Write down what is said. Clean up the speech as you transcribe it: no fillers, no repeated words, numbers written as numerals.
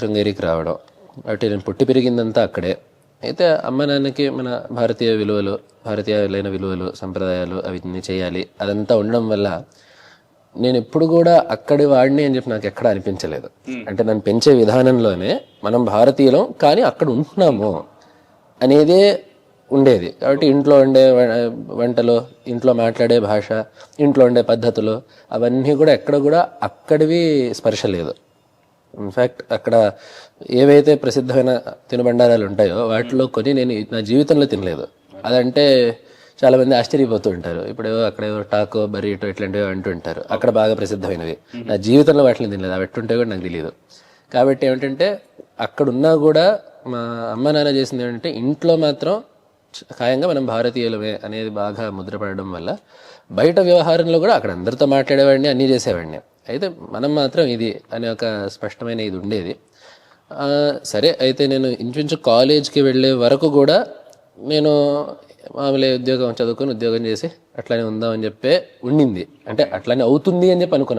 శృంగేరికి రావడం, అంటే నేను పుట్టి పెరిగిందంతా అక్కడే. అయితే అమ్మ నాన్నకి మన భారతీయులైన విలువలు, సంప్రదాయాలు అవన్నీ చేయాలి అదంతా ఉండడం వల్ల నేను ఎప్పుడు కూడా అక్కడి వాడిని అని చెప్పి నాకు ఎక్కడ అనిపించలేదు. అంటే నన్ను పెంచే విధానంలోనే మనం భారతీయులం కానీ అక్కడ ఉంటున్నాము అనేదే ఉండేది. కాబట్టి ఇంట్లో ఉండే వంటలు, ఇంట్లో మాట్లాడే భాష, ఇంట్లో ఉండే పద్ధతులు అవన్నీ కూడా ఎక్కడ కూడా అక్కడివి స్పర్శ లేదు. ఇన్ఫ్యాక్ట్ అక్కడ ఏవైతే ప్రసిద్ధమైన తినుబండారాలు ఉంటాయో వాటిలో కొన్ని నేను నా జీవితంలో తినలేదు. అదంటే చాలామంది ఆశ్చర్యపోతూ ఉంటారు. ఇప్పుడు అక్కడేవో టాకో, బరీటో ఇట్లాంటివి అంటుంటారు, అక్కడ బాగా ప్రసిద్ధమైనవి. నా జీవితంలో వాటిని తినలేదు, అవి ఎట్టుంటే కూడా నాకు తెలియదు. కాబట్టి ఏమిటంటే అక్కడున్నా కూడా మా అమ్మ నాన్న చేసింది ఏంటంటే ఇంట్లో మాత్రం ఖాయంగా మనం భారతీయులమే అనేది బాగా ముద్రపడడం వల్ల బయట వ్యవహారంలో కూడా అక్కడ అందరితో మాట్లాడేవాడిని, అన్నీ చేసేవాడిని. అయితే మనం మాత్రం ఇది అనే ఒక స్పష్టమైన ఇది ఉండేది. సరే, అయితే నేను ఇంచుమించు కాలేజ్కి వెళ్ళే వరకు కూడా నేను మామూలు ఉద్యోగం చదువుకొని ఉద్యోగం చేసి అట్లానే ఉందామని చెప్పే ఉండింది. అంటే అట్లానే అవుతుంది అని చెప్పి అనుకున్నాం.